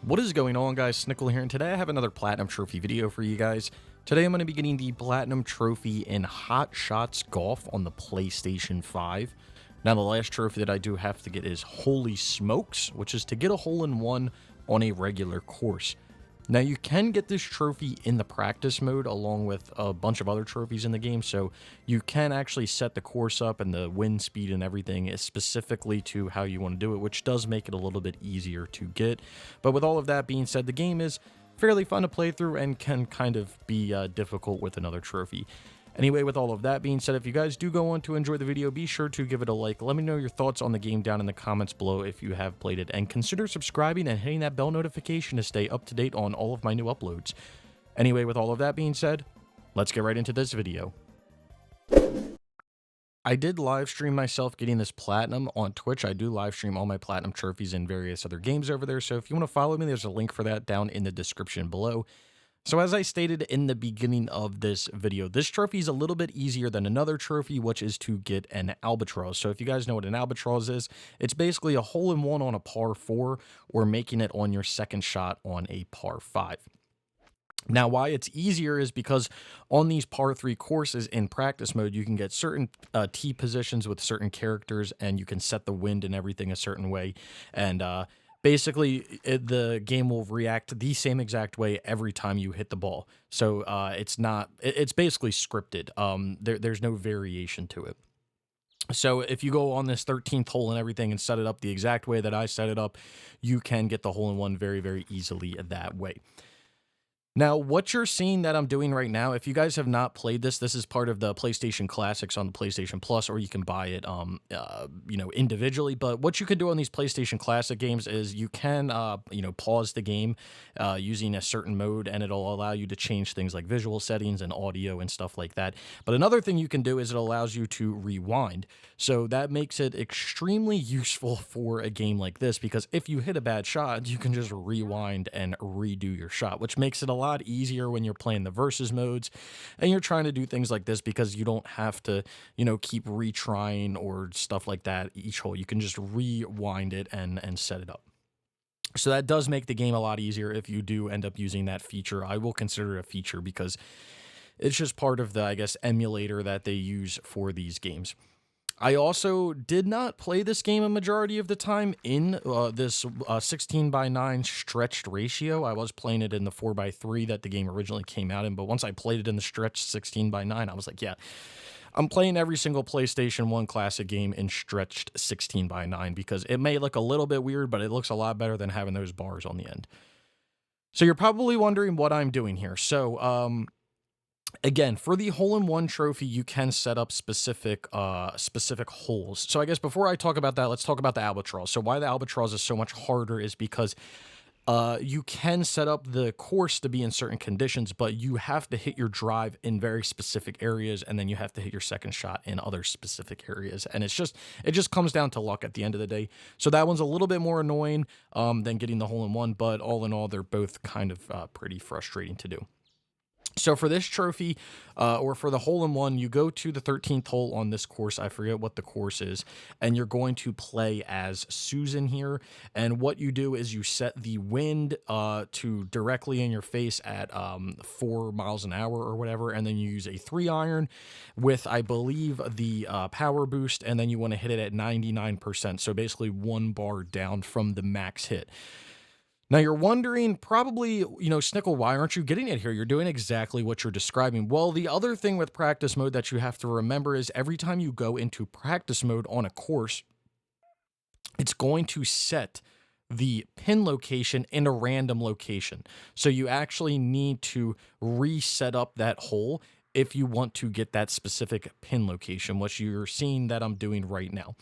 What is going on, guys? Snickel here, and today I have another Platinum Trophy video for you guys. Today I'm going to be getting the Platinum Trophy in Hot Shots Golf on the PlayStation 5. Now, the last trophy that I do have to get is Holey Smokes, which is to get a hole-in-one on a regular course. Now, you can get this trophy in the practice mode along with a bunch of other trophies in the game, so you can actually set the course up and the wind speed and everything is specifically to how you want to do it, which does make it a little bit easier to get. But with all of that being said, the game is fairly fun to play through and can kind of be difficult with another trophy. Anyway, with all of that being said, if you guys do go on to enjoy the video, be sure to give it a like. Let me know your thoughts on the game down in the comments below if you have played it. And consider subscribing and hitting that bell notification to stay up to date on all of my new uploads. Anyway, with all of that being said, let's get right into this video. I did live stream myself getting this platinum on Twitch. I do live stream all my platinum trophies and various other games over there. So if you want to follow me, there's a link for that down in the description below. So as I stated in the beginning of this video, this trophy is a little bit easier than another trophy, which is to get an albatross. So if you guys know what an albatross is, it's basically a hole-in-one on a par 4 or making it on your second shot on a par 5. Now, why it's easier is because on these par 3 courses in practice mode, you can get certain tee positions with certain characters, and you can set the wind and everything a certain way. And basically, the game will react the same exact way every time you hit the ball. So it's basically scripted. There's no variation to it. So if you go on this 13th hole and everything and set it up the exact way that I set it up, you can get the hole-in-one very, very easily that way. Now, what you're seeing that I'm doing right now, if you guys have not played this, this is part of the PlayStation Classics on the PlayStation Plus, or you can buy it, individually. But what you can do on these PlayStation Classic games is you can, pause the game using a certain mode, and it'll allow you to change things like visual settings and audio and stuff like that. But another thing you can do is it allows you to rewind. So that makes it extremely useful for a game like this, because if you hit a bad shot, you can just rewind and redo your shot, which makes it a lot easier when you're playing the versus modes and you're trying to do things like this, because you don't have to, keep retrying or stuff like that each hole. You can just rewind it and set it up. So that does make the game a lot easier if you do end up using that feature. I will consider it a feature because it's just part of the, I guess, emulator that they use for these games. I also did not play this game a majority of the time in this 16:9 stretched ratio. I was playing it in the 4:3 that the game originally came out in, but once I played it in the stretched 16:9, I was like, yeah, I'm playing every single PlayStation 1 classic game in stretched 16:9, because it may look a little bit weird, but it looks a lot better than having those bars on the end. So you're probably wondering what I'm doing here. So, again, for the hole-in-one trophy, you can set up specific holes. So I guess before I talk about that, let's talk about the albatross. So why the albatross is so much harder is because you can set up the course to be in certain conditions, but you have to hit your drive in very specific areas, and then you have to hit your second shot in other specific areas. And it just comes down to luck at the end of the day. So that one's a little bit more annoying than getting the hole-in-one, but all in all, they're both kind of pretty frustrating to do. So for this trophy, or for the hole-in-one, you go to the 13th hole on this course. I forget what the course is. And you're going to play as Susan here. And what you do is you set the wind to directly in your face at 4 miles an hour or whatever. And then you use a 3-iron with, I believe, the power boost. And then you want to hit it at 99%. So basically 1 bar down from the max hit. Now, you're wondering, probably, Snickel, why aren't you getting it here? You're doing exactly what you're describing. Well, the other thing with practice mode that you have to remember is every time you go into practice mode on a course, it's going to set the pin location in a random location. So you actually need to reset up that hole if you want to get that specific pin location, which you're seeing that I'm doing right now.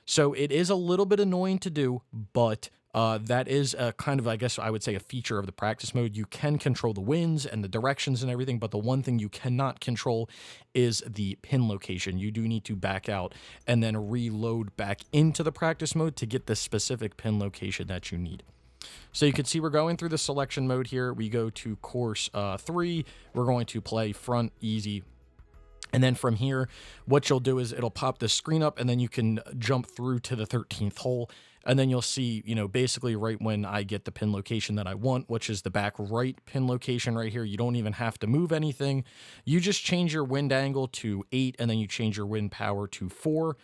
So it is a little bit annoying to do, but that is a kind of, I guess I would say, a feature of the practice mode. You can control the winds and the directions and everything, but the one thing you cannot control is the pin location. You do need to back out and then reload back into the practice mode to get the specific pin location that you need. So you can see we're going through the selection mode here. We go to course 3. We're going to play front easy. And then from here, what you'll do is it'll pop this screen up, and then you can jump through to the 13th hole. And then you'll see, basically right when I get the pin location that I want, which is the back right pin location right here, you don't even have to move anything. You just change your wind angle to 8, and then you change your wind power to 4.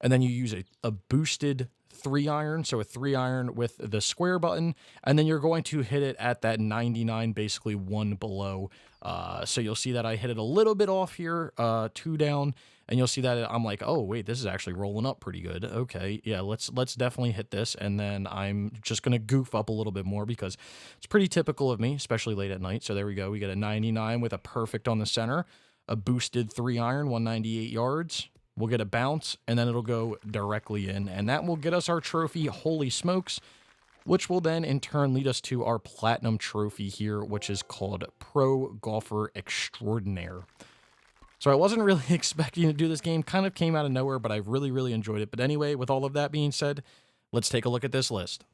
And then you use a boosted 3-iron, so a 3-iron with the square button, and then you're going to hit it at that 99, basically 1 below. So you'll see that I hit it a little bit off here, 2 down, and you'll see that I'm like, oh wait, this is actually rolling up pretty good. Okay, yeah, let's definitely hit this, and then I'm just gonna goof up a little bit more because it's pretty typical of me, especially late at night. So there we go, we get a 99 with a perfect on the center, a boosted 3-iron, 198 yards. We'll get a bounce, and then it'll go directly in, and that will get us our trophy, Holey Smokes, which will then in turn lead us to our platinum trophy here, which is called Pro Golfer Extraordinaire. So I wasn't really expecting to do this game, kind of came out of nowhere, but I really, really enjoyed it. But anyway, with all of that being said, let's take a look at this list.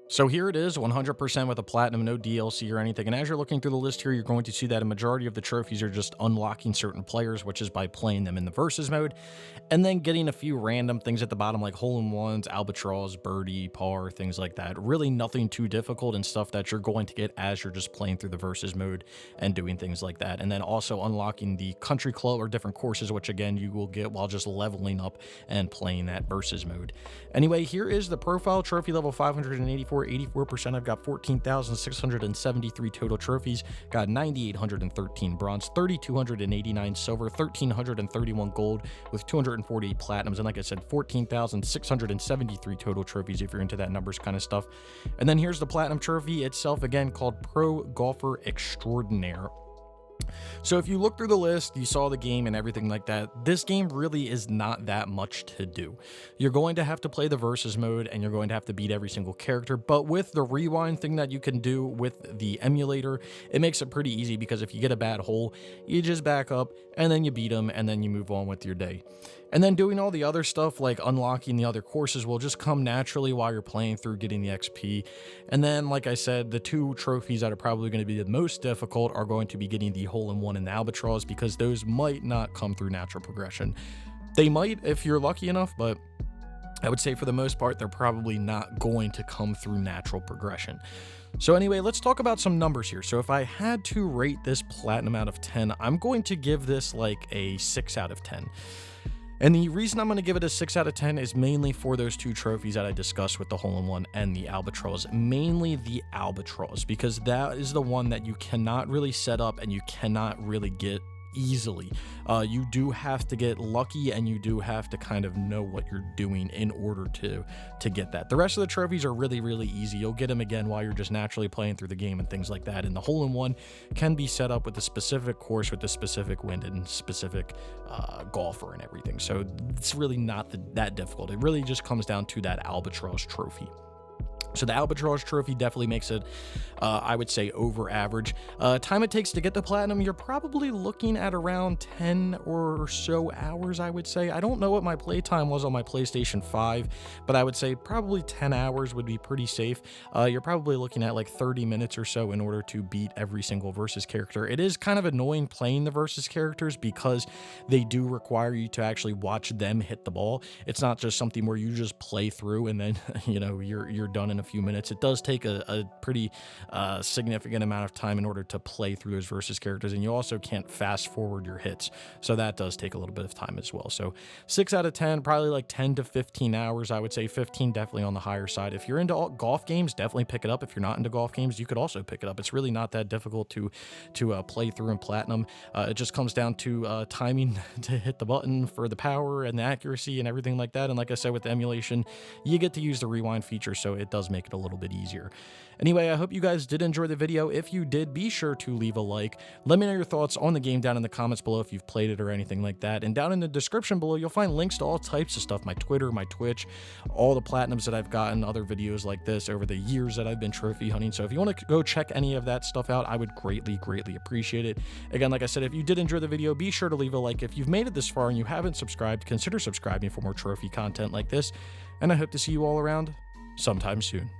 So here it is, 100% with a platinum, no DLC or anything. And as you're looking through the list here, you're going to see that a majority of the trophies are just unlocking certain players, which is by playing them in the versus mode, and then getting a few random things at the bottom like hole-in-ones, albatross, birdie, par, things like that. Really nothing too difficult and stuff that you're going to get as you're just playing through the versus mode and doing things like that. And then also unlocking the country club or different courses, which again, you will get while just leveling up and playing that versus mode. Anyway, here is the profile trophy level 584. 84%. I've got 14,673 total trophies, got 9,813 bronze, 3,289 silver, 1,331 gold with 248 platinums, and like I said, 14,673 total trophies if you're into that numbers kind of stuff. And then here's the platinum trophy itself, again called Pro Golfer Extraordinaire. So if you look through the list, you saw the game and everything like that, this game really is not that much to do. You're going to have to play the versus mode, and you're going to have to beat every single character, but with the rewind thing that you can do with the emulator, it makes it pretty easy because if you get a bad hole, you just back up, and then you beat them, and then you move on with your day. And then doing all the other stuff like unlocking the other courses will just come naturally while you're playing through getting the XP. And then, like I said, the 2 trophies that are probably going to be the most difficult are going to be getting the hole-in-one and the albatross, because those might not come through natural progression. They might if you're lucky enough, but I would say for the most part, they're probably not going to come through natural progression. So anyway, let's talk about some numbers here. So if I had to rate this platinum out of 10, I'm going to give this like a 6 out of 10. And the reason I'm going to give it a 6 out of 10 is mainly for those 2 trophies that I discussed with the hole-in-one and the albatross. Mainly the albatross, because that is the one that you cannot really set up and you cannot really get easily. You do have to get lucky, and you do have to kind of know what you're doing in order to get that. The rest of the trophies are really, really easy. You'll get them again while you're just naturally playing through the game and things like that. And the hole-in-one can be set up with a specific course, with the specific wind and specific golfer and everything. So it's really not that difficult. It really just comes down to that albatross trophy. So the albatross trophy definitely makes it, I would say, over average. Time it takes to get the platinum, you're probably looking at around 10 or so hours, I would say. I don't know what my playtime was on my PlayStation 5, but I would say probably 10 hours would be pretty safe. You're probably looking at like 30 minutes or so in order to beat every single versus character. It is kind of annoying playing the versus characters because they do require you to actually watch them hit the ball. It's not just something where you just play through and then, you're done in a few minutes. It does take a pretty significant amount of time in order to play through those versus characters, and you also can't fast forward your hits, so that does take a little bit of time as well. So 6 out of 10, probably like 10 to 15 hours. I would say 15 definitely on the higher side. If you're into golf games, definitely pick it up. If you're not into golf games, you could also pick it up. It's really not that difficult to play through in platinum. It just comes down to timing to hit the button for the power and the accuracy and everything like that. And like I said, with the emulation, you get to use the rewind feature, so it does make it a little bit easier. Anyway, I hope you guys did enjoy the video. If you did, be sure to leave a like. Let me know your thoughts on the game down in the comments below if you've played it or anything like that. And down in the description below, you'll find links to all types of stuff, my Twitter, my Twitch, all the platinums that I've gotten, other videos like this over the years that I've been trophy hunting. So if you want to go check any of that stuff out, I would greatly, greatly appreciate it. Again, like I said, if you did enjoy the video, be sure to leave a like. If you've made it this far and you haven't subscribed, consider subscribing for more trophy content like this. And I hope to see you all around sometime soon.